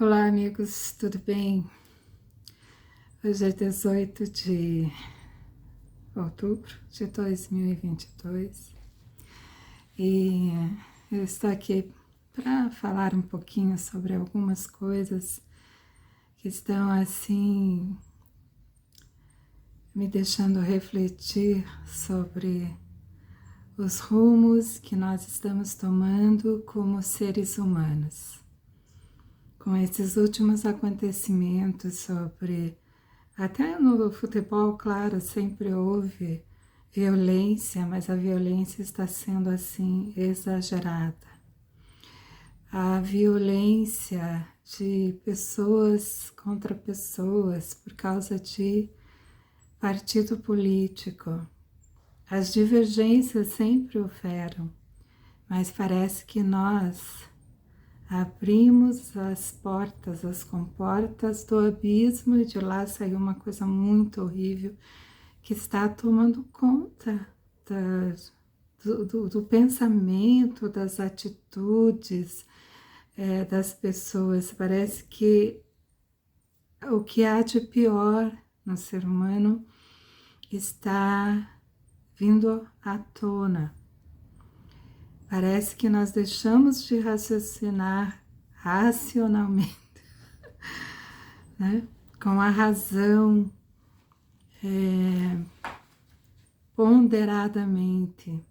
Olá, amigos, tudo bem? Hoje é 18 de outubro de 2022 e eu estou aqui para falar um pouquinho sobre algumas coisas que estão assim me deixando refletir sobre os rumos que nós estamos tomando como seres humanos. Com esses últimos acontecimentos sobre... Até no futebol, claro, sempre houve violência, mas a violência está sendo assim exagerada. A violência de pessoas contra pessoas por causa de partido político. As divergências sempre houveram, mas parece que nós abrimos as portas, as comportas do abismo e de lá saiu uma coisa muito horrível que está tomando conta do pensamento, das atitudes das pessoas. Parece que o que há de pior no ser humano está vindo à tona. Parece que nós deixamos de raciocinar racionalmente, né? Com a razão, ponderadamente.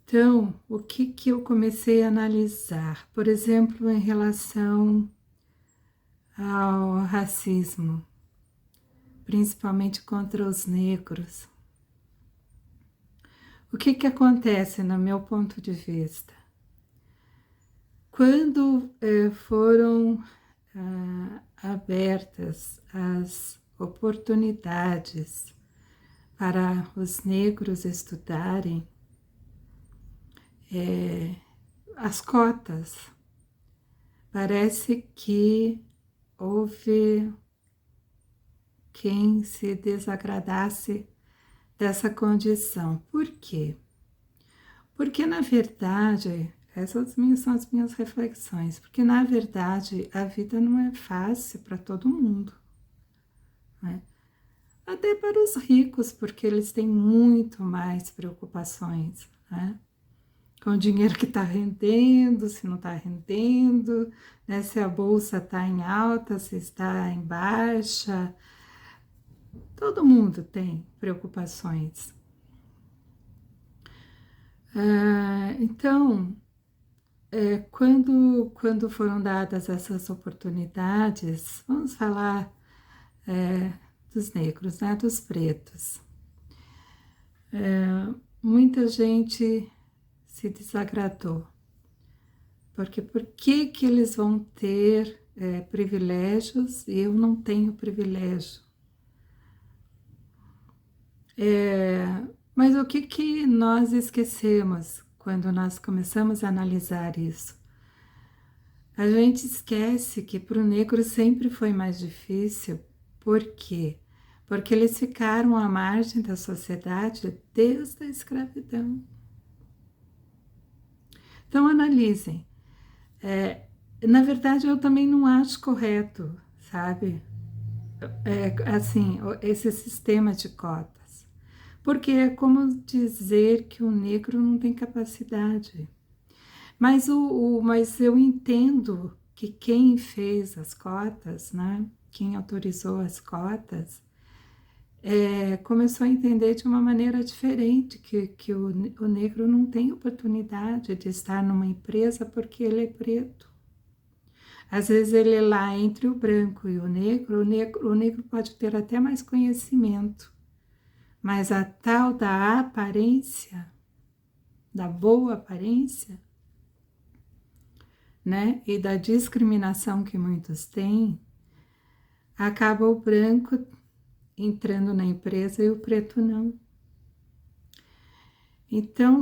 Então, o que eu comecei a analisar? Por exemplo, em relação ao racismo, principalmente contra os negros. O que acontece, no meu ponto de vista? Quando foram abertas as oportunidades para os negros estudarem, as cotas, parece que houve quem se desagradasse dessa condição. Por quê? Porque, na verdade, essas são as minhas reflexões, porque, na verdade, a vida não é fácil para todo mundo, né? Até para os ricos, porque eles têm muito mais preocupações, né? Com o dinheiro que está rendendo, se não está rendendo, né? Se a bolsa está em alta, se está em baixa. Todo mundo tem preocupações. Então, quando foram dadas essas oportunidades, vamos falar dos negros, né, dos pretos. Muita gente se desagradou, porque por que eles vão ter privilégios e eu não tenho privilégio? Mas o que nós esquecemos quando nós começamos a analisar isso? A gente esquece que para o negro sempre foi mais difícil. Por quê? Porque eles ficaram à margem da sociedade desde a escravidão. Então, analisem. Na verdade, eu também não acho correto, sabe? Assim, esse sistema de cotas. Porque é como dizer que o negro não tem capacidade. Mas eu entendo que quem fez as cotas, né, quem autorizou as cotas, começou a entender de uma maneira diferente que o negro não tem oportunidade de estar numa empresa porque ele é preto. Às vezes ele é lá entre o branco e o negro pode ter até mais conhecimento, mas a tal da aparência, da boa aparência, né, e da discriminação que muitos têm, acaba o branco entrando na empresa e o preto não. Então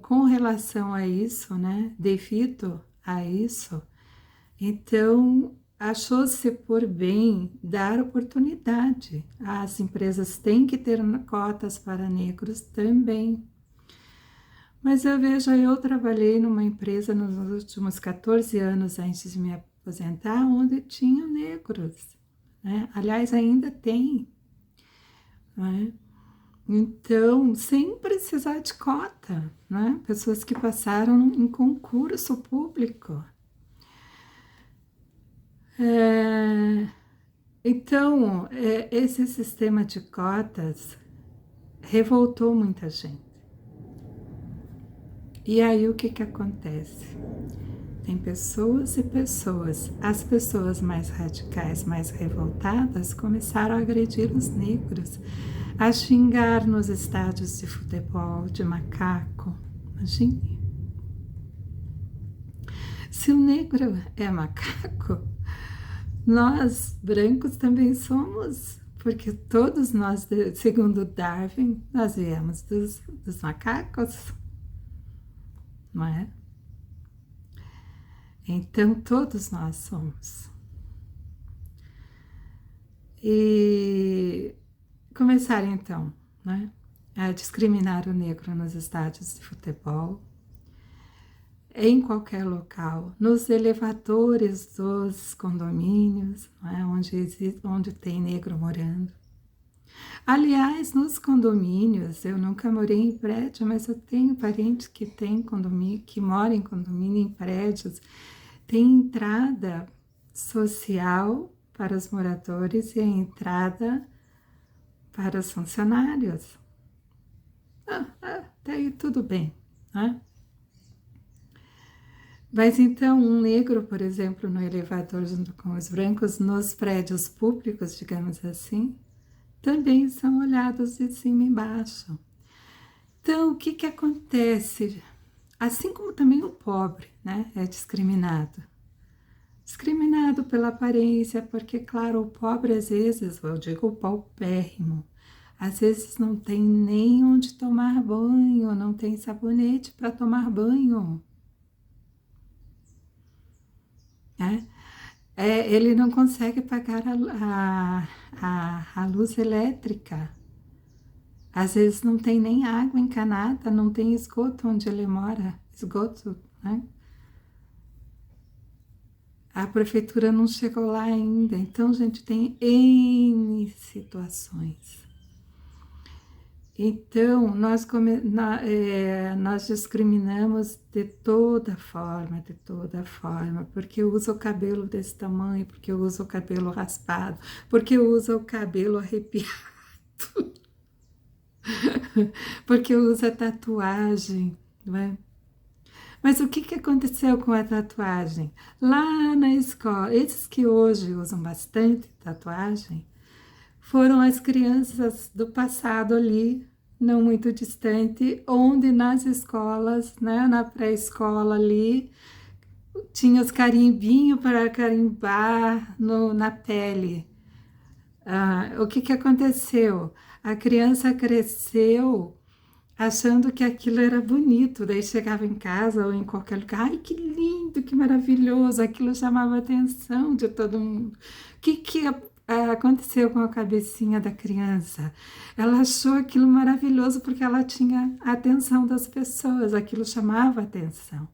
com relação a isso, né, devido a isso, então achou-se por bem dar oportunidade. As empresas têm que ter cotas para negros também. Mas eu trabalhei numa empresa nos últimos 14 anos antes de me aposentar, onde tinha negros, né? Aliás, ainda tem, né? Então, sem precisar de cota, né? Pessoas que passaram em concurso público. Então, esse sistema de cotas revoltou muita gente. E aí o que que acontece? Tem pessoas e pessoas. As pessoas mais radicais, mais revoltadas, começaram a agredir os negros, a xingar nos estádios de futebol de macaco. Imagine. Se o negro é macaco, nós, brancos, também somos, porque todos nós, segundo Darwin, nós viemos dos macacos, não é? Então, todos nós somos. E começaram, então, né, a discriminar o negro nos estádios de futebol, em qualquer local, nos elevadores dos condomínios, né, onde tem negro morando. Aliás, nos condomínios, eu nunca morei em prédio, mas eu tenho parentes que tem condomínio, que moram em condomínio, em prédios. Tem entrada social para os moradores e a entrada para os funcionários. Até aí tudo bem, né? Mas então, um negro, por exemplo, no elevador junto com os brancos, nos prédios públicos, digamos assim, também são olhados de cima e embaixo. Então, o que que acontece? Assim como também o pobre, né, é discriminado. Discriminado pela aparência, porque, claro, o pobre, às vezes, eu digo o paupérrimo, às vezes não tem nem onde tomar banho, não tem sabonete para tomar banho. Né? Ele não consegue pagar a luz elétrica. Às vezes não tem nem água encanada, não tem esgoto onde ele mora, esgoto, né? A prefeitura não chegou lá ainda, então, gente, tem N situações. Então, nós discriminamos de toda forma, porque eu uso o cabelo desse tamanho, porque eu uso o cabelo raspado, porque eu uso o cabelo arrepiado, porque eu uso a tatuagem, não é? Mas o que que aconteceu com a tatuagem? Lá na escola, esses que hoje usam bastante tatuagem, foram as crianças do passado ali, não muito distante, onde nas escolas, né, na pré-escola ali, tinha os carimbinhos para carimbar na pele. O que que aconteceu? A criança cresceu achando que aquilo era bonito, daí chegava em casa ou em qualquer lugar, ai, que lindo, que maravilhoso, aquilo chamava a atenção de todo mundo. O que aconteceu com a cabecinha da criança? Ela achou aquilo maravilhoso porque ela tinha a atenção das pessoas, aquilo chamava a atenção.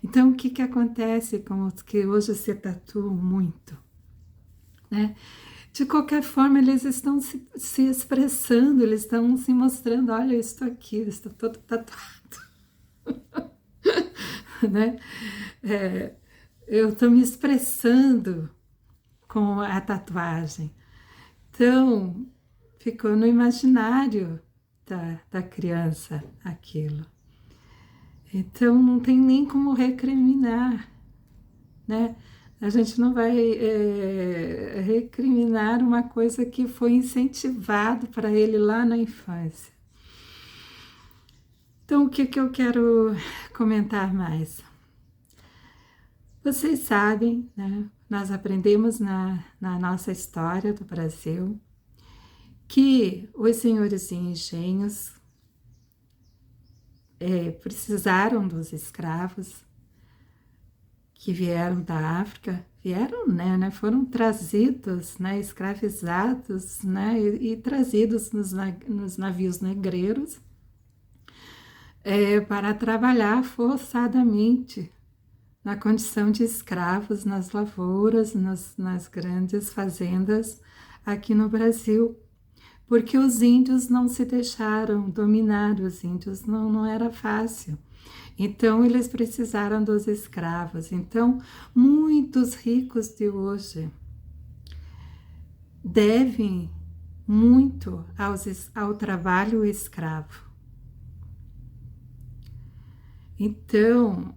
Então, o que acontece com os que hoje se tatuam muito, né? De qualquer forma, eles estão se expressando, eles estão se mostrando, olha, eu estou aqui, eu estou todo tatuado, né? Eu estou me expressando com a tatuagem. Então, ficou no imaginário da criança aquilo. Então, não tem nem como recriminar, né? A gente não vai recriminar uma coisa que foi incentivado para ele lá na infância. Então, o que que eu quero comentar mais? Vocês sabem, né? Nós aprendemos na nossa história do Brasil que os senhores de engenhos precisaram dos escravos que vieram da África, foram trazidos, né, escravizados, né, e trazidos nos navios negreiros para trabalhar forçadamente na condição de escravos nas lavouras, nas grandes fazendas aqui no Brasil, porque os índios não se deixaram dominar, os índios não era fácil. Então, eles precisaram dos escravos. Então, muitos ricos de hoje devem muito ao trabalho escravo. Então,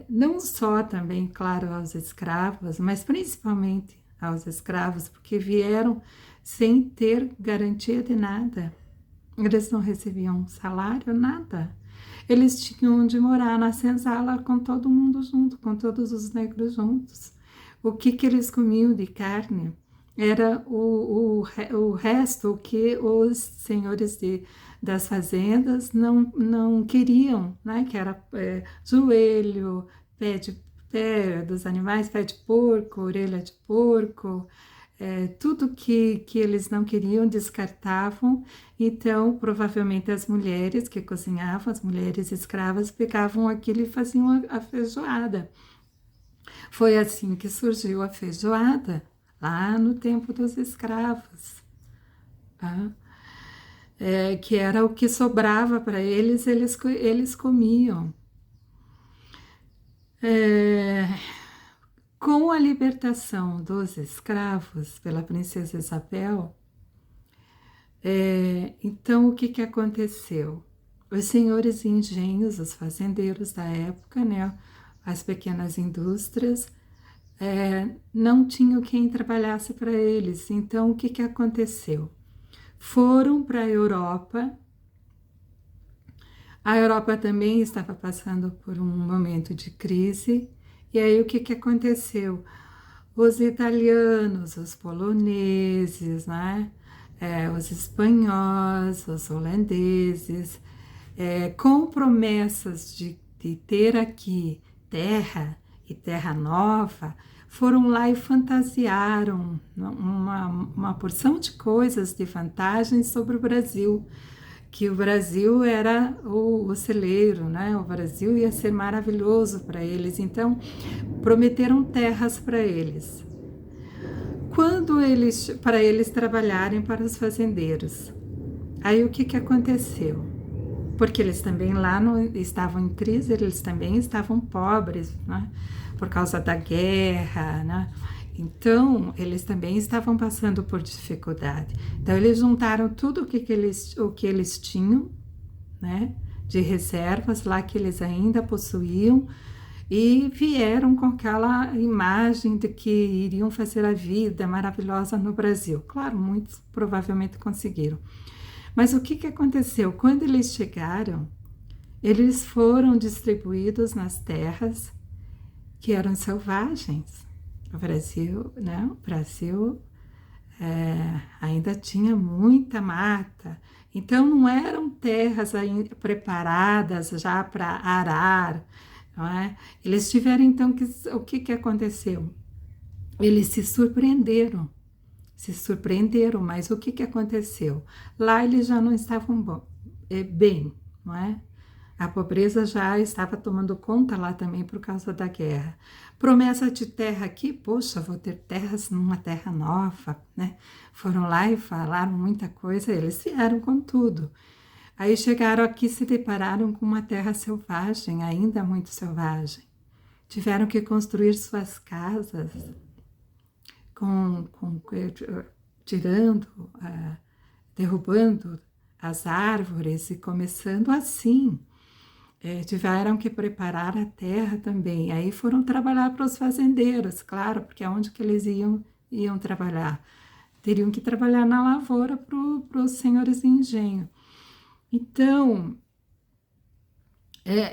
não só também, claro, aos escravos, mas principalmente aos escravos, porque vieram sem ter garantia de nada. Eles não recebiam salário, nada. Eles tinham onde morar na senzala com todo mundo junto, com todos os negros juntos. O que eles comiam de carne era o resto, o que os senhores das fazendas não queriam, né? Que era joelho, pé dos animais, pé de porco, orelha de porco, tudo que eles não queriam, descartavam. Então, provavelmente as mulheres que cozinhavam, as mulheres escravas, pegavam aquilo e faziam a feijoada. Foi assim que surgiu a feijoada, lá no tempo dos escravos, tá? Que era o que sobrava para eles, eles comiam. Com a libertação dos escravos pela princesa Isabel, então o que aconteceu? Os senhores engenhos, os fazendeiros da época, né, as pequenas indústrias, não tinham quem trabalhasse para eles. Então, o que aconteceu? Foram para a Europa. A Europa também estava passando por um momento de crise. E aí, o que aconteceu? Os italianos, os poloneses, né? Os espanhóis, os holandeses, com promessas de ter aqui terra e terra nova, foram lá e fantasiaram uma porção de coisas, de vantagens sobre o Brasil, que o Brasil era o celeiro, né? O Brasil ia ser maravilhoso para eles, então prometeram terras para eles. Para eles trabalharem para os fazendeiros. Aí o que aconteceu? Porque eles também lá estavam em crise, eles também estavam pobres, né? Por causa da guerra, né? Então, eles também estavam passando por dificuldade. Então, eles juntaram tudo o que eles tinham, né? De reservas lá que eles ainda possuíam, e vieram com aquela imagem de que iriam fazer a vida maravilhosa no Brasil. Claro, muitos provavelmente conseguiram. Mas o que aconteceu? Quando eles chegaram, eles foram distribuídos nas terras que eram selvagens. O Brasil, né? O Brasil ainda tinha muita mata. Então, não eram terras ainda preparadas já para arar, não é? Eles tiveram, então, o que aconteceu? Eles se surpreenderam, mas o que aconteceu? Lá eles já não estavam bem, não é? A pobreza já estava tomando conta lá também por causa da guerra. Promessa de terra aqui, poxa, vou ter terras numa terra nova, né? Foram lá e falaram muita coisa, eles vieram com tudo. Aí chegaram aqui e se depararam com uma terra selvagem, ainda muito selvagem. Tiveram que construir suas casas, tirando, derrubando as árvores e começando assim. Tiveram que preparar a terra também. Aí foram trabalhar para os fazendeiros, claro, porque aonde que eles iam trabalhar? Teriam que trabalhar na lavoura para os senhores de engenho. Então,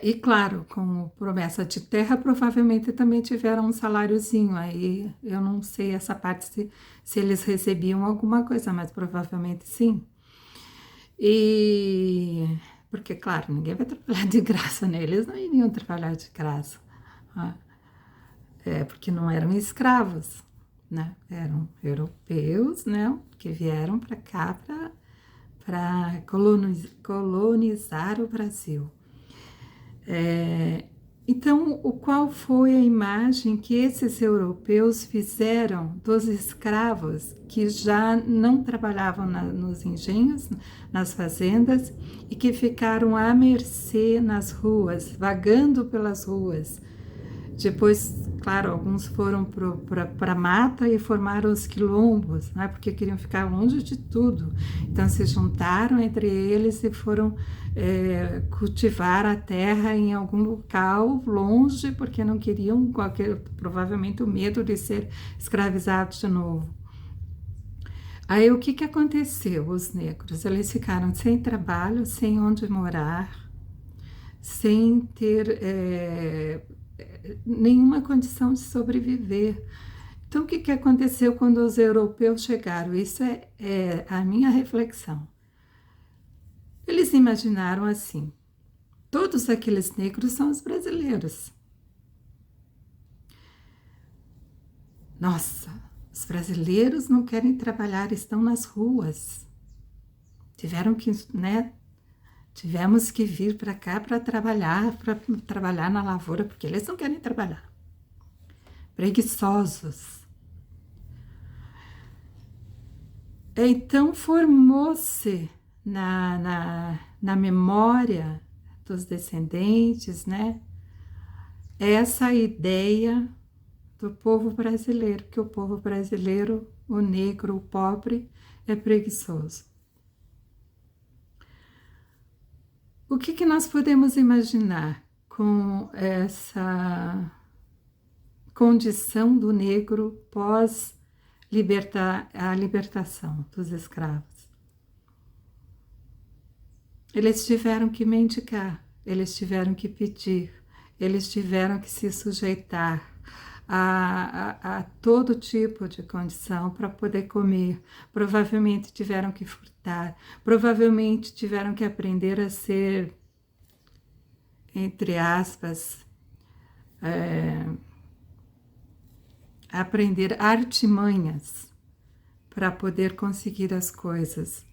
e claro, com promessa de terra, provavelmente também tiveram um saláriozinho. Aí eu não sei essa parte se eles recebiam alguma coisa, mas provavelmente sim. Porque, claro, ninguém vai trabalhar de graça, né? Eles não iriam trabalhar de graça. Porque não eram escravos, né? Eram europeus, né? Que vieram para cá para colonizar o Brasil. Então, qual foi a imagem que esses europeus fizeram dos escravos que já não trabalhavam nos engenhos, nas fazendas, e que ficaram à mercê nas ruas, vagando pelas ruas? Depois, claro, alguns foram para a mata e formaram os quilombos, né, porque queriam ficar longe de tudo. Então, se juntaram entre eles e foram cultivar a terra em algum local longe, porque não queriam, provavelmente, o medo de ser escravizados de novo. Aí, o que aconteceu? Os negros, eles ficaram sem trabalho, sem onde morar, sem ter nenhuma condição de sobreviver. Então, o que aconteceu quando os europeus chegaram? Isso é a minha reflexão. Eles imaginaram assim: todos aqueles negros são os brasileiros. Nossa, os brasileiros não querem trabalhar, estão nas ruas. Tivemos que vir para cá para trabalhar na lavoura, porque eles não querem trabalhar. Preguiçosos. Então, formou-se na memória dos descendentes, né, essa ideia do povo brasileiro, que o povo brasileiro, o negro, o pobre, é preguiçoso. O que nós podemos imaginar com essa condição do negro pós a libertação dos escravos? Eles tiveram que mendigar, eles tiveram que pedir, eles tiveram que se sujeitar a todo tipo de condição para poder comer. Provavelmente tiveram que furtar, provavelmente tiveram que aprender a ser, entre aspas, aprender artimanhas para poder conseguir as coisas.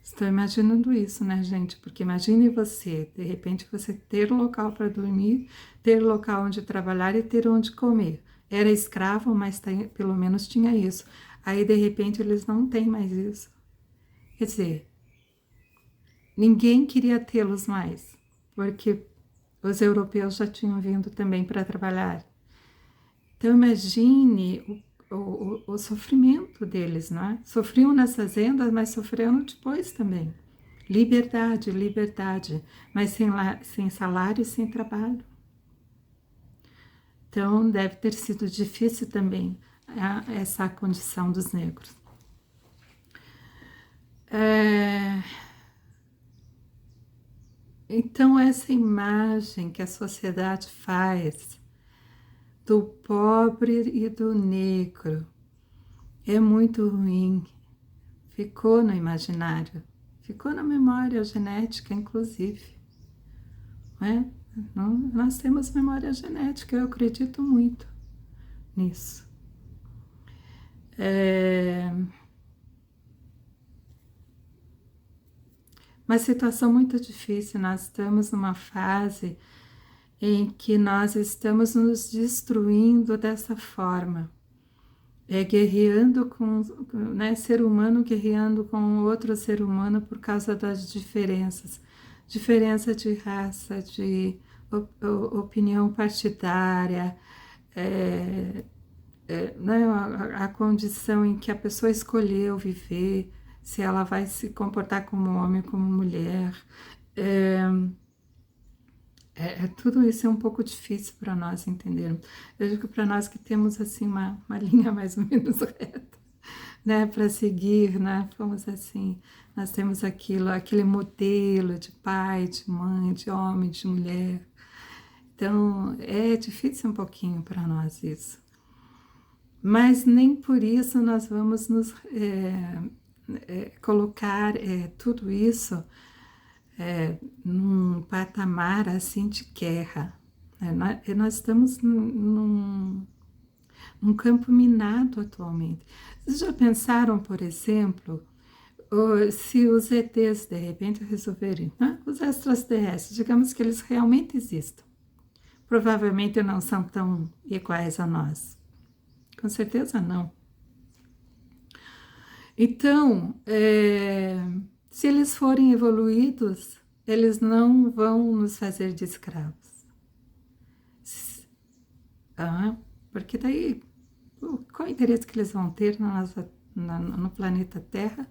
Estou imaginando isso, né, gente? Porque imagine você, de repente, você ter local para dormir, ter local onde trabalhar e ter onde comer. Era escravo, mas pelo menos tinha isso. Aí, de repente, eles não têm mais isso. Quer dizer, ninguém queria tê-los mais, porque os europeus já tinham vindo também para trabalhar. Então, imagine o sofrimento deles, não é? Sofriam nas fazendas, mas sofreram depois também. Liberdade, liberdade, mas sem salário e sem trabalho. Então, deve ter sido difícil também essa condição dos negros. Então, essa imagem que a sociedade faz do pobre e do negro é muito ruim. Ficou no imaginário, ficou na memória genética, inclusive. Nós temos memória genética, eu acredito muito nisso. Uma situação muito difícil, nós estamos numa fase em que nós estamos nos destruindo dessa forma, guerreando com, né, ser humano guerreando com outro ser humano por causa das diferença de raça, de opinião partidária, né, a condição em que a pessoa escolheu viver, se ela vai se comportar como homem, como mulher. Tudo isso é um pouco difícil para nós entendermos. Eu digo para nós que temos assim uma linha mais ou menos reta, né, para seguir, né? Vamos assim, nós temos aquele modelo de pai, de mãe, de homem, de mulher. Então é difícil um pouquinho para nós isso, mas nem por isso nós vamos nos colocar tudo isso num patamar assim de guerra. Nós estamos num campo minado atualmente. Vocês já pensaram, por exemplo, se os ETs de repente resolverem, né? Os extraterrestres, digamos que eles realmente existam, provavelmente não são tão iguais a nós. Com certeza não. Então, se eles forem evoluídos, eles não vão nos fazer de escravos. Porque daí, qual o interesse que eles vão ter no planeta Terra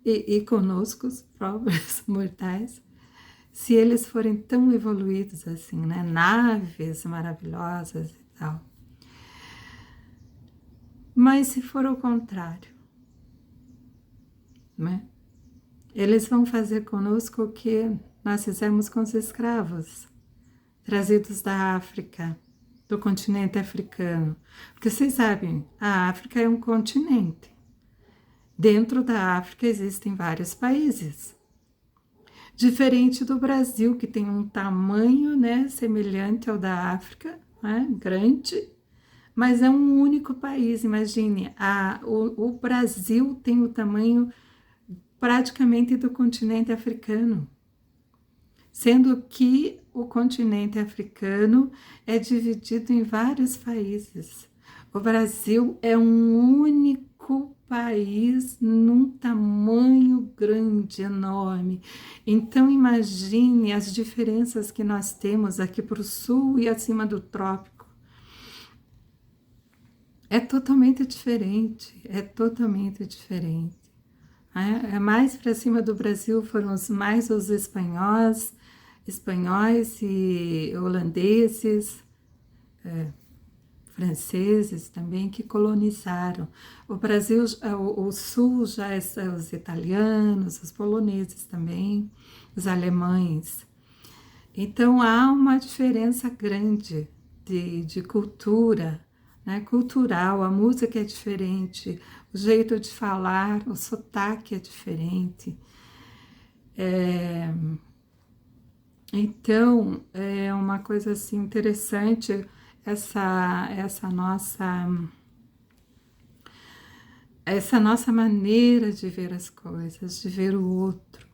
e conosco, os próprios mortais, se eles forem tão evoluídos assim, né? Naves maravilhosas e tal. Mas se for o contrário, né? Eles vão fazer conosco o que nós fizemos com os escravos, trazidos da África, do continente africano. Porque vocês sabem, a África é um continente. Dentro da África existem vários países. Diferente do Brasil, que tem um tamanho, né, semelhante ao da África, né, grande, mas é um único país. Imagine, o Brasil tem o tamanho praticamente do continente africano, sendo que o continente africano é dividido em vários países. O Brasil é um único país num tamanho grande, enorme. Então imagine as diferenças que nós temos aqui para o sul e acima do trópico. É totalmente diferente, é totalmente diferente. Mais para cima do Brasil foram mais os espanhóis e holandeses, franceses também, que colonizaram. O Brasil, o sul já é os italianos, os poloneses também, os alemães. Então há uma diferença grande de cultura, né? Cultural, a música é diferente, o jeito de falar, o sotaque é diferente. Então, é uma coisa assim interessante essa nossa maneira de ver as coisas, de ver o outro.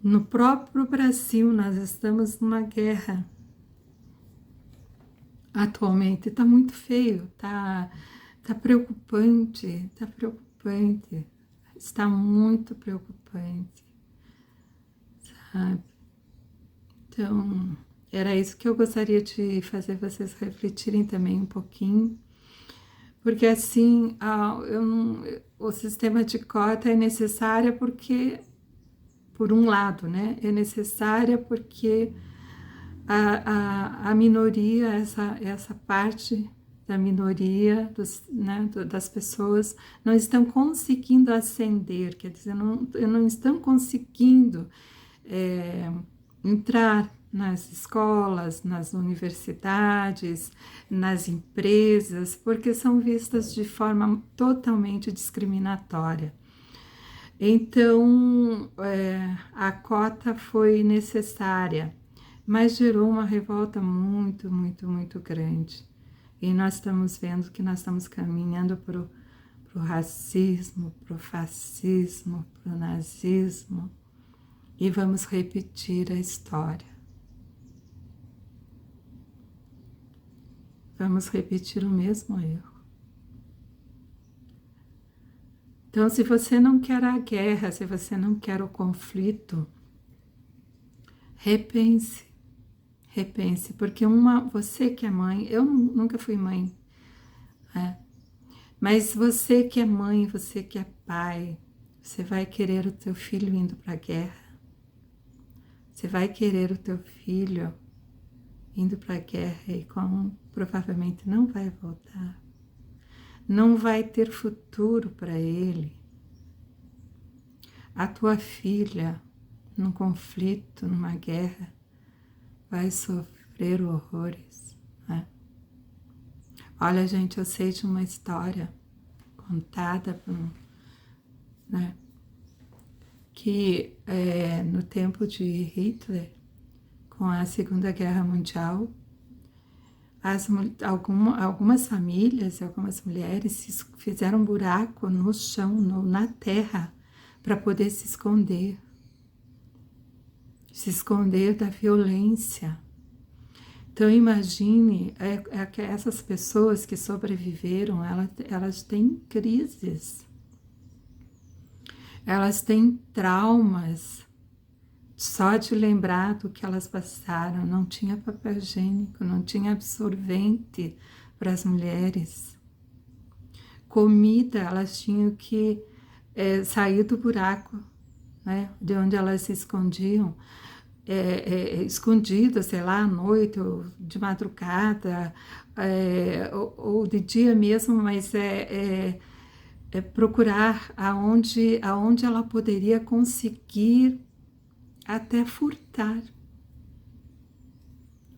No próprio Brasil, nós estamos numa guerra atualmente. Está muito feio, tá preocupante, está muito preocupante, sabe? Então, era isso que eu gostaria de fazer vocês refletirem também um pouquinho, porque assim, o sistema de cota é necessária porque, por um lado, né, é necessária porque a minoria, essa parte da minoria das pessoas não estão conseguindo ascender, quer dizer, não estão conseguindo entrar nas escolas, nas universidades, nas empresas, porque são vistas de forma totalmente discriminatória. Então, a cota foi necessária, mas gerou uma revolta muito, muito, muito grande. E nós estamos vendo que nós estamos caminhando para o racismo, para o fascismo, para o nazismo, e vamos repetir a história. Vamos repetir o mesmo erro. Então, se você não quer a guerra, se você não quer o conflito, repense, porque você que é mãe, eu nunca fui mãe, mas você que é mãe, você que é pai, você vai querer o teu filho indo para a guerra? Você vai querer o teu filho indo para a guerra e provavelmente não vai voltar? Não vai ter futuro para ele? A tua filha, num conflito, numa guerra, vai sofrer horrores, né? Olha, gente, eu sei de uma história contada por né, que no tempo de Hitler, com a Segunda Guerra Mundial, algumas famílias e algumas mulheres fizeram um buraco no chão, na terra, para poder se esconder da violência. Então imagine que essas pessoas que sobreviveram, elas têm crises, elas têm traumas, só de lembrar do que elas passaram. Não tinha papel higiênico, não tinha absorvente para as mulheres. Comida, elas tinham que sair do buraco, né, de onde elas se escondiam, escondidas, sei lá, à noite ou de madrugada, ou de dia mesmo, mas procurar aonde ela poderia conseguir até furtar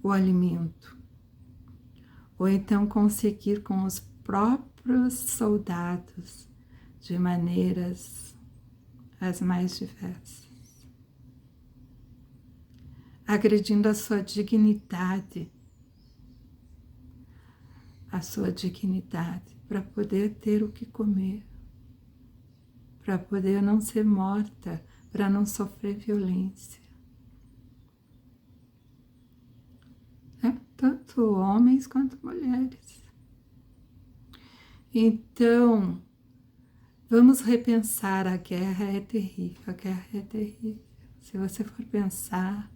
o alimento, ou então conseguir com os próprios soldados de maneiras as mais diversas, agredindo a sua dignidade para poder ter o que comer, para poder não ser morta, para não sofrer violência. Tanto homens quanto mulheres. Então, vamos repensar. A guerra é terrível, a guerra é terrível. Se você for pensar,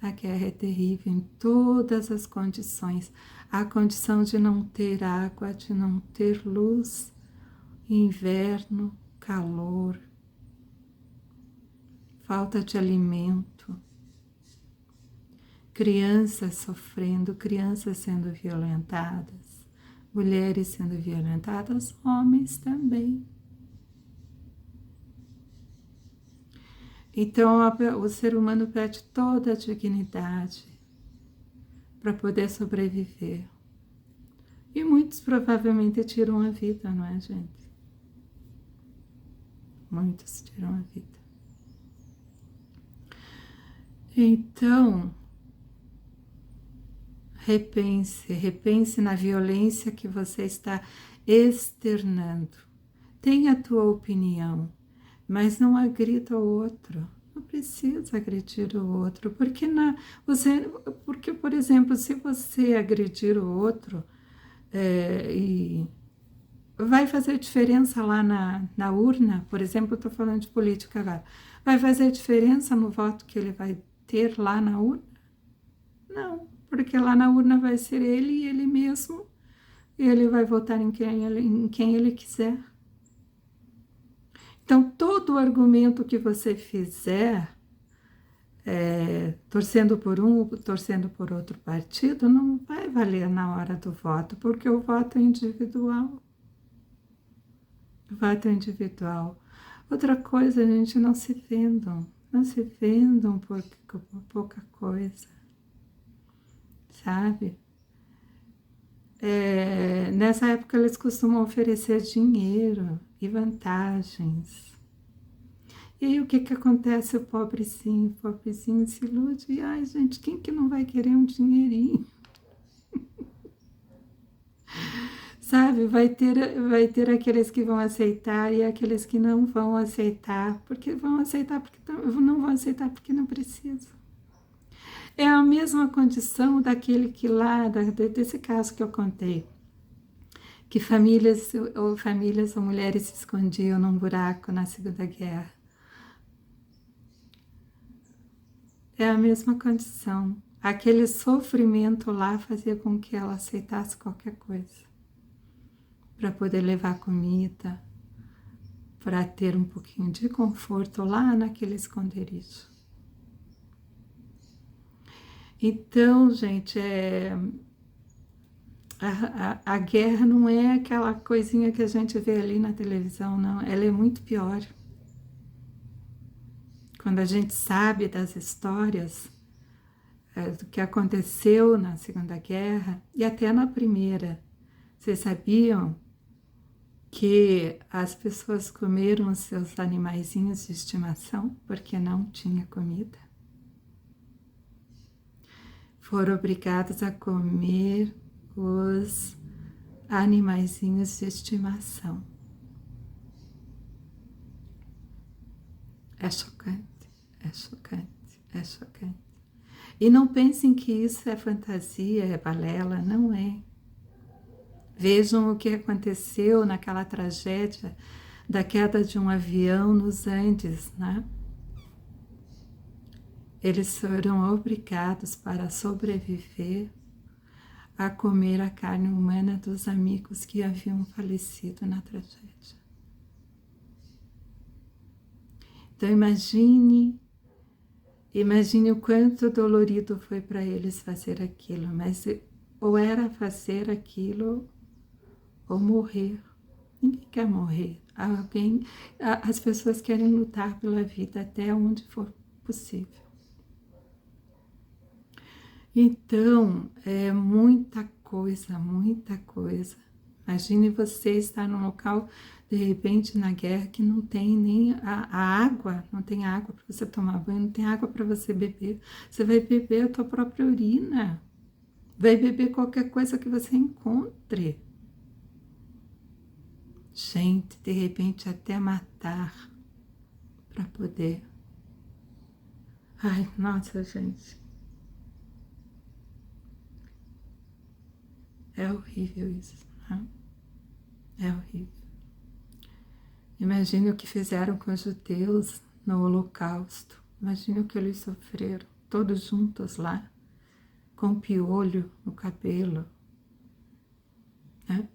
a guerra é terrível em todas as condições. A condição de não ter água, de não ter luz, inverno, calor, falta de alimento, crianças sofrendo, crianças sendo violentadas, mulheres sendo violentadas, homens também. Então, o ser humano perde toda a dignidade para poder sobreviver. E muitos provavelmente tiram a vida, não é, gente? Muitos tiram a vida. Então, repense na violência que você está externando. Tenha a tua opinião, mas não agrida o outro. Não precisa agredir o outro, porque, por exemplo, se você agredir o outro, e vai fazer diferença lá na urna, por exemplo, eu estou falando de política agora, vai fazer diferença no voto que ele vai ter lá na urna? Não, porque lá na urna vai ser ele e ele mesmo, e ele vai votar em quem ele quiser. Então, todo argumento que você fizer, torcendo por um, torcendo por outro partido, não vai valer na hora do voto, porque o voto é individual. O voto é individual. Outra coisa, gente, não se vendam por pouca coisa, sabe? Nessa época eles costumam oferecer dinheiro e vantagens. E aí o que acontece? O pobrezinho se ilude. E, ai, gente, quem que não vai querer um dinheirinho? Sabe, vai ter aqueles que vão aceitar e aqueles que não vão aceitar, porque vão aceitar porque não vão aceitar porque não precisam. É a mesma condição daquele que lá, desse caso que eu contei, que famílias ou mulheres se escondiam num buraco na Segunda Guerra. É a mesma condição. Aquele sofrimento lá fazia com que ela aceitasse qualquer coisa para poder levar comida, para ter um pouquinho de conforto lá naquele esconderijo. Então, gente, a guerra não é aquela coisinha que a gente vê ali na televisão, não. Ela é muito pior. Quando a gente sabe das histórias do que aconteceu na Segunda Guerra e até na Primeira, vocês sabiam que as pessoas comeram os seus animaizinhos de estimação porque não tinha comida? Foram obrigados a comer os animaizinhos de estimação. É chocante, é chocante, é chocante. E não pensem que isso é fantasia, é balela, não é. Vejam o que aconteceu naquela tragédia da queda de um avião nos Andes, né? Eles foram obrigados, para sobreviver, a comer a carne humana dos amigos que haviam falecido na tragédia. Então imagine o quanto dolorido foi para eles fazer aquilo, mas ou era fazer aquilo ou morrer. Ninguém quer morrer. As pessoas querem lutar pela vida até onde for possível. Então, é muita coisa, muita coisa. Imagine você estar num local, de repente, na guerra, que não tem nem a água, não tem água para você tomar banho, não tem água para você beber. Você vai beber a tua própria urina. Vai beber qualquer coisa que você encontre. Gente, de repente, até matar para poder. Ai, nossa, gente. É horrível isso, né? É horrível. Imagine o que fizeram com os judeus no Holocausto. Imagine o que eles sofreram, todos juntos lá, com piolho no cabelo, né?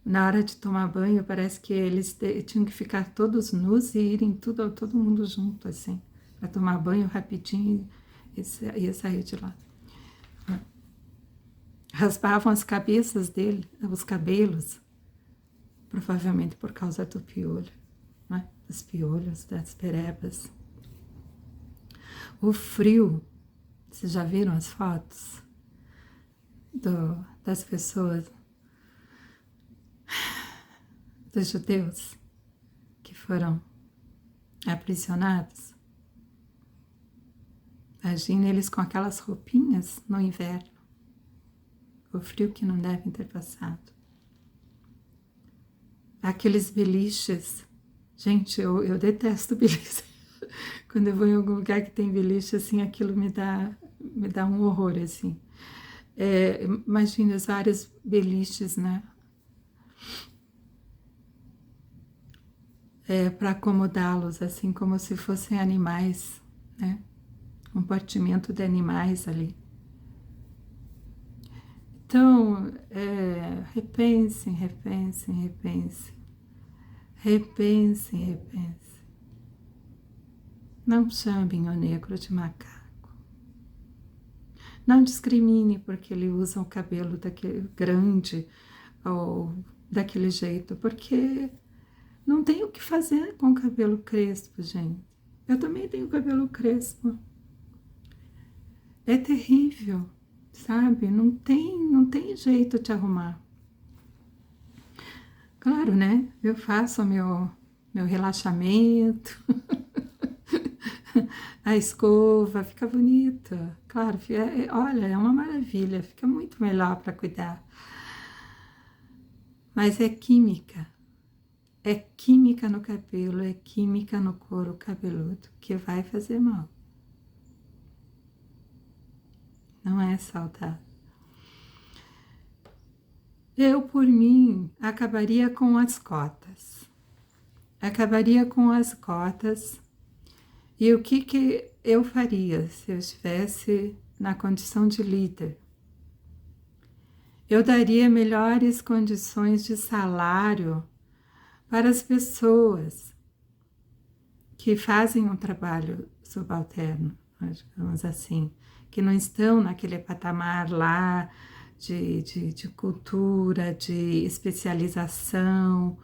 Na hora de tomar banho, parece que eles tinham que ficar todos nus e irem todo mundo junto, assim, para tomar banho rapidinho e sair de lá. Raspavam as cabeças dele, os cabelos, provavelmente por causa do piolho, né? Dos piolhos, das perebas. O frio, vocês já viram as fotos das pessoas, dos judeus que foram aprisionados? Imagina eles com aquelas roupinhas no inverno. O frio que não devem ter passado. Aqueles beliches. Gente, eu detesto beliche. Quando eu vou em algum lugar que tem beliche, assim, aquilo me dá um horror, assim. Imagina os vários beliches, né? Para acomodá-los, assim, como se fossem animais, né? Compartimento de animais ali. Então, repensem. Não chamem o negro de macaco. Não discrimine porque ele usa o cabelo daquele grande ou daquele jeito, porque não tem o que fazer com o cabelo crespo, gente. Eu também tenho cabelo crespo. É terrível. Sabe, não tem jeito de arrumar. Claro, né? Eu faço meu relaxamento, a escova, fica bonita. Claro, olha, é uma maravilha, fica muito melhor para cuidar. Mas é química no cabelo, é química no couro cabeludo que vai fazer mal. Não é saudável. Eu, por mim, acabaria com as cotas. E o que eu faria se eu estivesse na condição de líder? Eu daria melhores condições de salário para as pessoas que fazem um trabalho subalterno, digamos assim, que não estão naquele patamar lá de cultura, de especialização,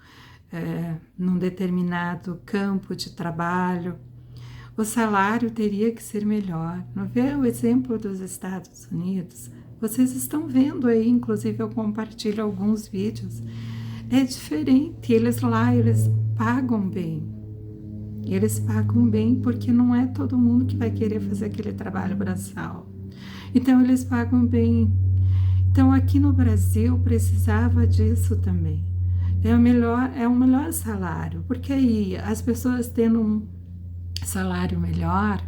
num determinado campo de trabalho. O salário teria que ser melhor. Não vê o exemplo dos Estados Unidos? Vocês estão vendo aí, inclusive eu compartilho alguns vídeos. É diferente, eles pagam bem. Eles pagam bem porque não é todo mundo que vai querer fazer aquele trabalho braçal. Então, eles pagam bem. Então, aqui no Brasil, precisava disso também. É o melhor salário, porque aí as pessoas tendo salário melhor,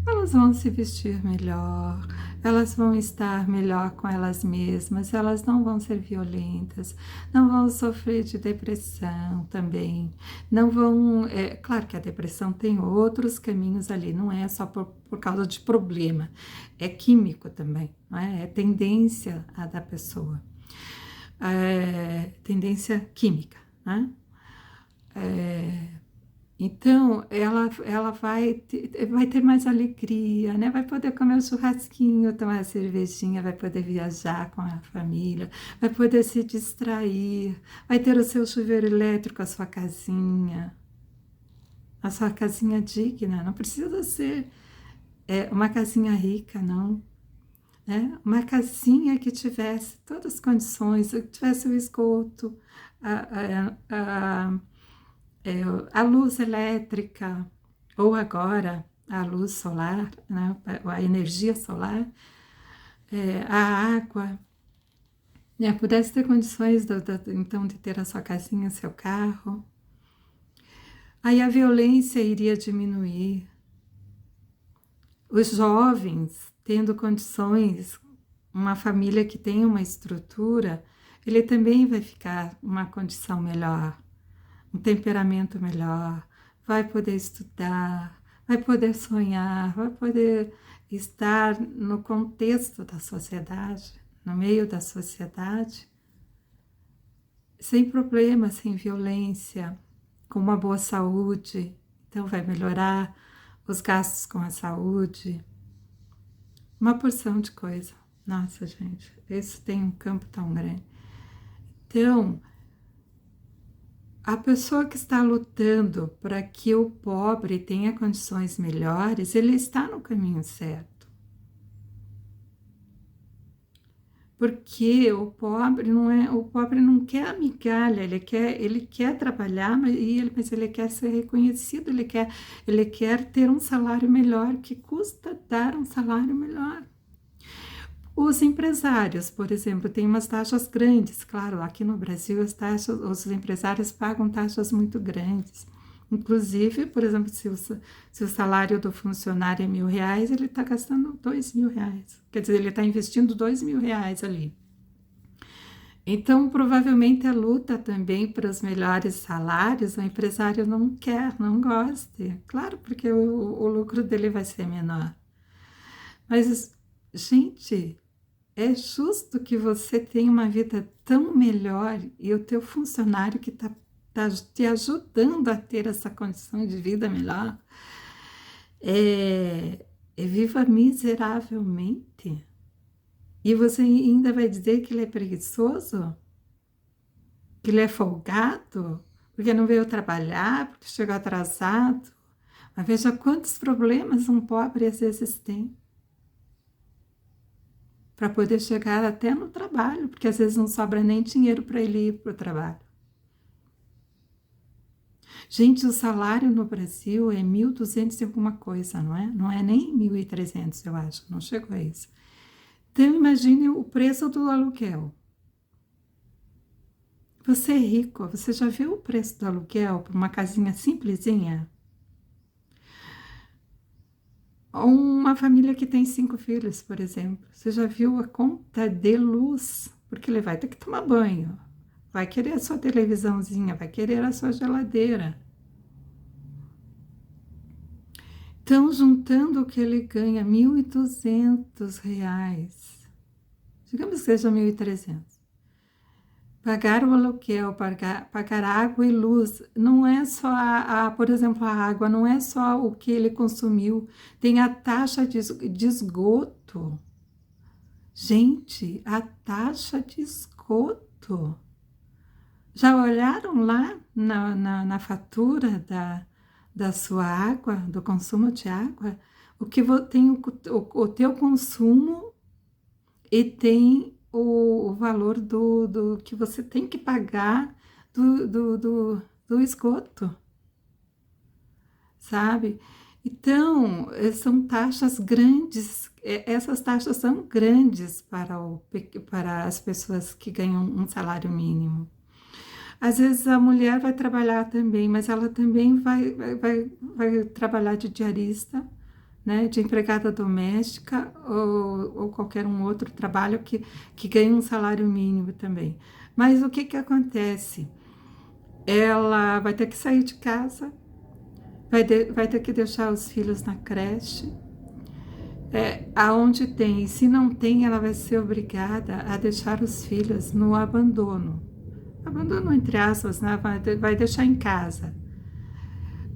elas vão se vestir melhor, elas vão estar melhor com elas mesmas, elas não vão ser violentas, não vão sofrer de depressão também, não vão... claro que a depressão tem outros caminhos ali, não é só por causa de problema, é químico também, não é? É tendência da pessoa, tendência química, né? Então, ela vai ter mais alegria, né? Vai poder comer um churrasquinho, tomar uma cervejinha, vai poder viajar com a família, vai poder se distrair, vai ter o seu chuveiro elétrico, a sua casinha digna. Não precisa ser uma casinha rica, não. Né? Uma casinha que tivesse todas as condições, que tivesse o esgoto, a luz elétrica, ou agora a luz solar, né? A energia solar, a água, né? Pudesse ter condições então de ter a sua casinha, seu carro, aí a violência iria diminuir. Os jovens tendo condições, uma família que tem uma estrutura, ele também vai ficar uma condição melhor, um temperamento melhor, vai poder estudar, vai poder sonhar, vai poder estar no contexto da sociedade, no meio da sociedade, sem problema, sem violência, com uma boa saúde. Então vai melhorar os gastos com a saúde, uma porção de coisa. Nossa, gente, isso tem um campo tão grande. Então, a pessoa que está lutando para que o pobre tenha condições melhores, ele está no caminho certo. Porque o pobre não quer a migalha, ele quer trabalhar, mas ele quer ser reconhecido, ele quer ter um salário melhor, que custa dar um salário melhor. Os empresários, por exemplo, têm umas taxas grandes, claro, aqui no Brasil os empresários pagam taxas muito grandes. Inclusive, por exemplo, se o salário do funcionário é R$1.000, ele está gastando R$2.000. Quer dizer, ele está investindo R$2.000 ali. Então, provavelmente a luta também para os melhores salários, o empresário não quer, não gosta. Claro, porque o lucro dele vai ser menor. Mas, gente, é justo que você tenha uma vida tão melhor e o teu funcionário que está te ajudando a ter essa condição de vida melhor viva miseravelmente. E você ainda vai dizer que ele é preguiçoso? Que ele é folgado? Porque não veio trabalhar, porque chegou atrasado? Mas veja quantos problemas um pobre às vezes tem para poder chegar até no trabalho, porque às vezes não sobra nem dinheiro para ele ir para o trabalho. Gente, o salário no Brasil é 1.200 e alguma coisa, não é? Não é nem 1.300, eu acho, não chegou a isso. Então, imagine o preço do aluguel. Você é rico, você já viu o preço do aluguel para uma casinha simplesinha? Uma família que tem 5 filhos, por exemplo, você já viu a conta de luz? Porque ele vai ter que tomar banho, vai querer a sua televisãozinha, vai querer a sua geladeira. Então, juntando o que ele ganha, R$1.200, digamos que seja 1.300. Pagar o aluguel, pagar água e luz, não é só, por exemplo, a água, não é só o que ele consumiu, tem a taxa de esgoto. Gente, a taxa de esgoto. Já olharam lá na fatura da sua água, do consumo de água? O que tem o teu consumo e tem o valor do que você tem que pagar do esgoto, sabe? Então, são taxas grandes, essas taxas são grandes para as pessoas que ganham um salário mínimo. Às vezes a mulher vai trabalhar também, mas ela também vai trabalhar de diarista, né, de empregada doméstica ou qualquer um outro trabalho que ganhe um salário mínimo também. Mas o que que acontece? Ela vai ter que sair de casa, vai ter que deixar os filhos na creche, aonde tem, e se não tem, ela vai ser obrigada a deixar os filhos no abandono. Abandono entre aspas, né? Vai deixar em casa.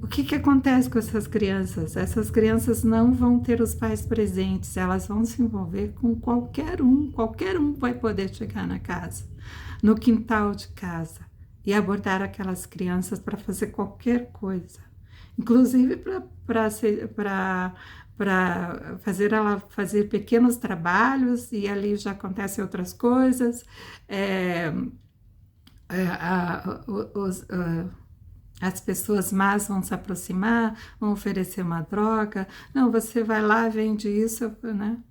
O que que acontece com essas crianças? Essas crianças não vão ter os pais presentes, elas vão se envolver com qualquer um vai poder chegar na casa, no quintal de casa, e abordar aquelas crianças para fazer qualquer coisa, inclusive para fazer ela fazer pequenos trabalhos, e ali já acontecem outras coisas. É, é, a, os, as pessoas más vão se aproximar, vão oferecer uma droga. Não, você vai lá, vende isso, né?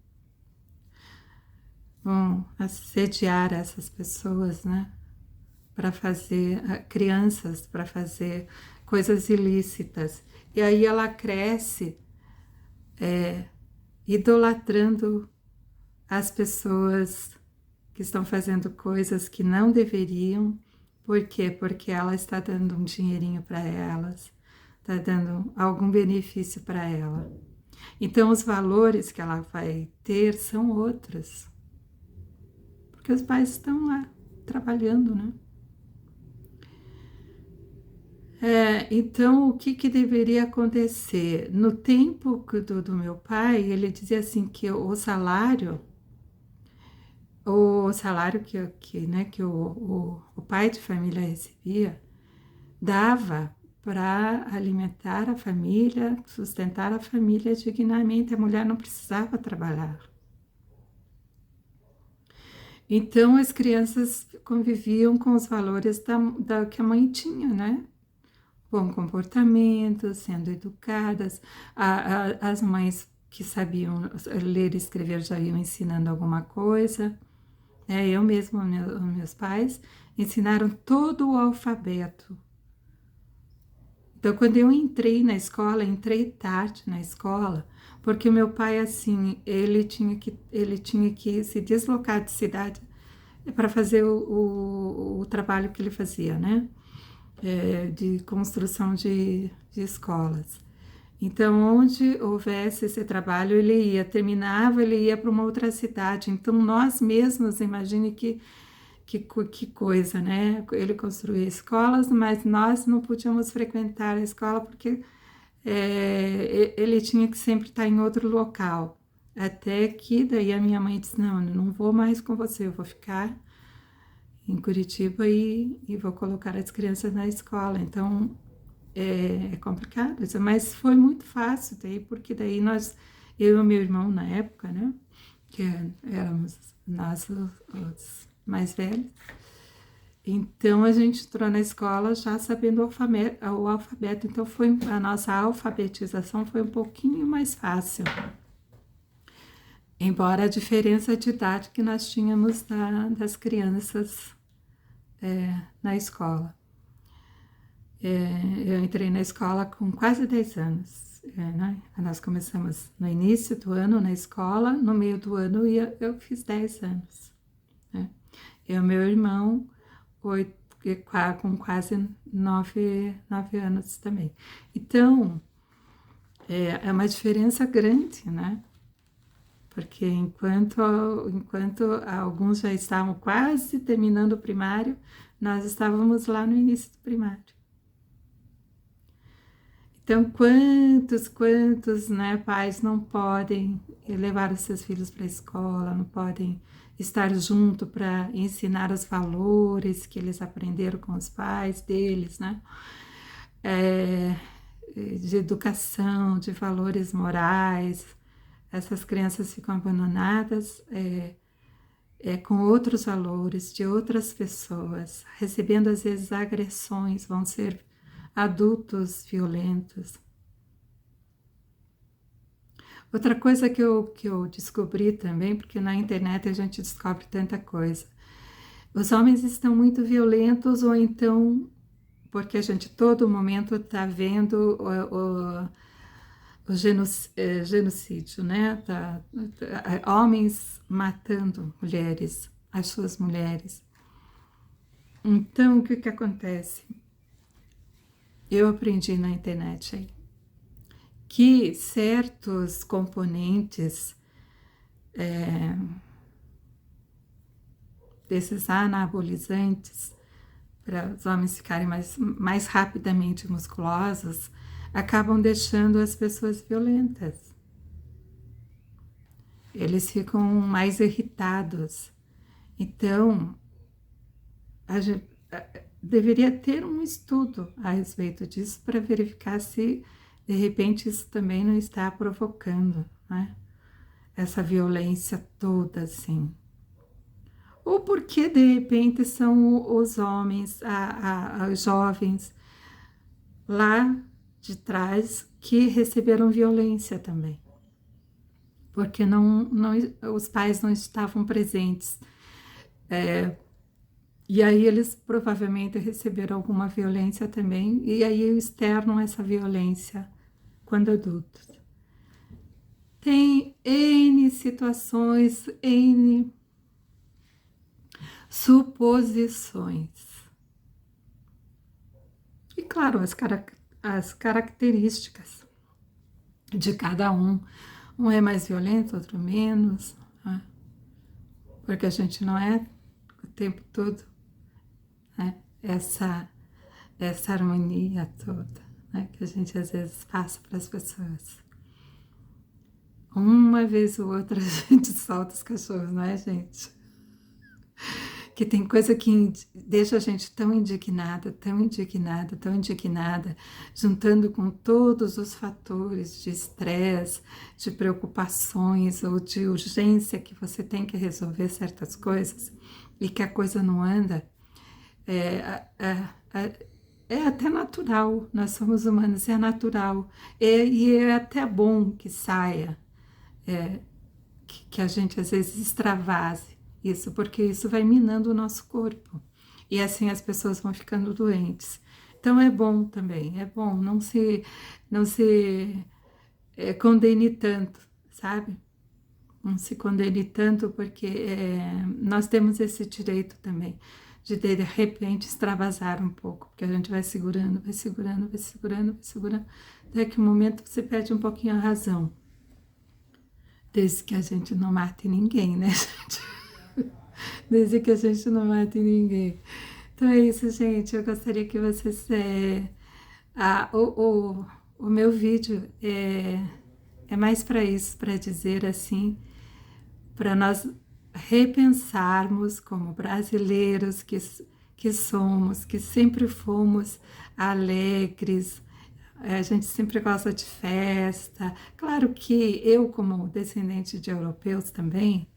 Vão assediar essas pessoas, né? Para fazer, crianças, para fazer coisas ilícitas. E aí ela cresce idolatrando as pessoas que estão fazendo coisas que não deveriam. Por quê? Porque ela está dando um dinheirinho para elas, está dando algum benefício para ela. Então, os valores que ela vai ter são outros, porque os pais estão lá trabalhando, né? Então, o que que deveria acontecer? No tempo do meu pai, ele dizia assim que o salário né, que o pai de família recebia, dava para alimentar a família, sustentar a família dignamente. A mulher não precisava trabalhar. Então, as crianças conviviam com os valores que a mãe tinha, né? Bom comportamento, sendo educadas. As mães que sabiam ler e escrever já iam ensinando alguma coisa. Eu mesma, meus pais, ensinaram todo o alfabeto. Então, quando eu entrei tarde na escola, porque o meu pai, assim, ele tinha que se deslocar de cidade para fazer o trabalho que ele fazia, né? De construção de escolas. Então, onde houvesse esse trabalho, terminava, ele ia para uma outra cidade. Então, nós mesmos, imagine que coisa, né? Ele construía escolas, mas nós não podíamos frequentar a escola porque ele tinha que sempre estar em outro local. Até que daí a minha mãe disse, não, eu não vou mais com você, eu vou ficar em Curitiba e vou colocar as crianças na escola. Então, é complicado isso, mas foi muito fácil daí, porque daí eu e o meu irmão na época, né, que éramos nós os mais velhos, então a gente entrou na escola já sabendo o alfabeto, então a nossa alfabetização foi um pouquinho mais fácil, embora a diferença de idade que nós tínhamos das crianças na escola. Eu entrei na escola com quase 10 anos, né? Nós começamos no início do ano na escola, no meio do ano eu fiz 10 anos, né? Eu e meu irmão, com quase 9 anos também. Então, é uma diferença grande, né? Porque enquanto alguns já estavam quase terminando o primário, nós estávamos lá no início do primário. Então, quantos, né, pais não podem levar os seus filhos para a escola, não podem estar junto para ensinar os valores que eles aprenderam com os pais deles, né? De educação, de valores morais. Essas crianças ficam abandonadas com outros valores de outras pessoas, recebendo às vezes agressões, vão ser adultos violentos. Outra coisa que eu descobri também, porque na internet a gente descobre tanta coisa, Os homens estão muito violentos, ou então porque a gente todo momento está vendo o genocídio, né? Homens matando mulheres, as suas mulheres. Então, o que que acontece? Eu aprendi na internet aí que certos componentes desses anabolizantes para os homens ficarem mais rapidamente musculosos acabam deixando as pessoas violentas. Eles ficam mais irritados. Então, deveria ter um estudo a respeito disso para verificar se, de repente, isso também não está provocando, né? Essa violência toda, assim. Ou porque, de repente, são os homens, os jovens lá de trás que receberam violência também. Porque os pais não estavam presentes. E aí eles provavelmente receberam alguma violência também, e aí externam essa violência quando adultos. Tem N situações, N suposições. E claro, as características de cada um. Um é mais violento, outro menos, né? Porque a gente não é o tempo todo, né? Essa harmonia toda, né? Que a gente às vezes passa para as pessoas. Uma vez ou outra a gente solta os cachorros, não é, gente? Que tem coisa que deixa a gente tão indignada, tão indignada, tão indignada, juntando com todos os fatores de estresse, de preocupações ou de urgência que você tem que resolver certas coisas e que a coisa não anda. É até natural, nós somos humanos, é natural. E é até bom que saia, que a gente às vezes extravase isso, porque isso vai minando o nosso corpo. E assim as pessoas vão ficando doentes. Então é bom também, é bom, não se condene tanto, sabe? Não se condene tanto, porque nós temos esse direito também de repente extravasar um pouco, porque a gente vai segurando, vai segurando, vai segurando, vai segurando, até que um momento você perde um pouquinho a razão. Desde que a gente não mate ninguém, né, gente? Desde que a gente não mate ninguém. Então é isso, gente. Eu gostaria que vocês. O meu vídeo é mais para isso, para dizer assim, para nós repensarmos como brasileiros que somos, que sempre fomos alegres. A gente sempre gosta de festa. Claro que eu, como descendente de europeus também,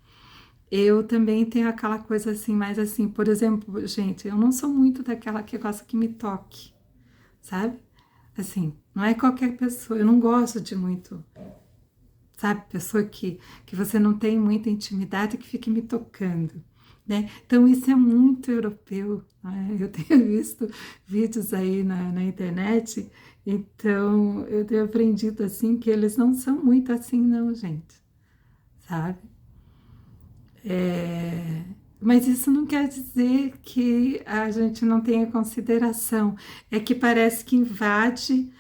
eu também tenho aquela coisa assim, mais assim, por exemplo, gente, eu não sou muito daquela que gosta que me toque, sabe? Assim, não é qualquer pessoa, eu não gosto de muito, sabe? Pessoa que você não tem muita intimidade, que fique me tocando, né? Então isso é muito europeu, né? Eu tenho visto vídeos aí na internet, então eu tenho aprendido assim que eles não são muito assim não, gente, sabe? Mas isso não quer dizer que a gente não tenha consideração, é que parece que invade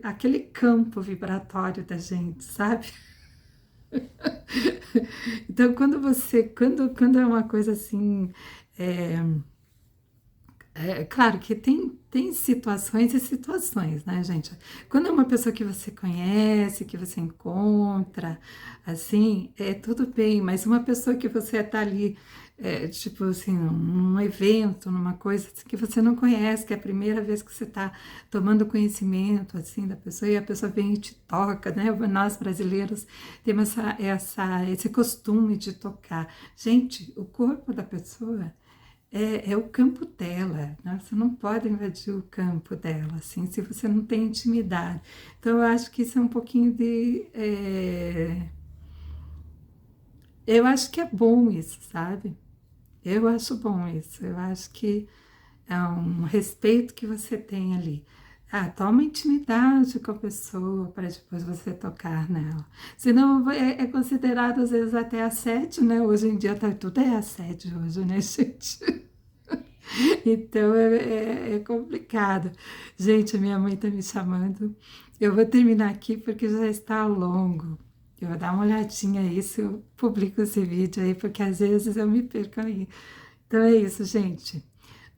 aquele campo vibratório da gente, sabe? Então, quando é uma coisa assim, é, claro que tem situações e situações, né, gente? Quando é uma pessoa que você conhece, que você encontra, assim, é tudo bem, mas uma pessoa que você tá ali, tipo assim, num evento, numa coisa que você não conhece, que é a primeira vez que você tá tomando conhecimento, assim, da pessoa, e a pessoa vem e te toca, né? Nós brasileiros temos esse costume de tocar. Gente, o corpo da pessoa é o campo dela, né? Você não pode invadir o campo dela, assim, se você não tem intimidade. Então, eu acho que isso é um pouquinho de... eu acho que é bom isso, sabe? Eu acho bom isso, eu acho que é um respeito que você tem ali. Ah, toma intimidade com a pessoa para depois você tocar nela. Senão é considerado às vezes até assédio, né? Hoje em dia tá, tudo é assédio hoje, né, gente? Então é complicado. Gente, a minha mãe tá me chamando. Eu vou terminar aqui porque já está longo. Eu vou dar uma olhadinha aí se eu publico esse vídeo aí, porque às vezes eu me perco aí. Então é isso, gente.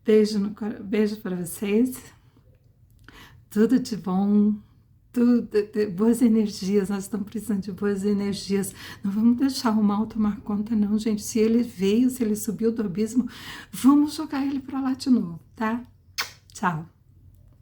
Beijo para vocês. Tudo de bom. Tudo, boas energias, nós estamos precisando de boas energias. Não vamos deixar o mal tomar conta, não, gente. Se ele veio, se ele subiu do abismo, vamos jogar ele para lá de novo, tá? Tchau.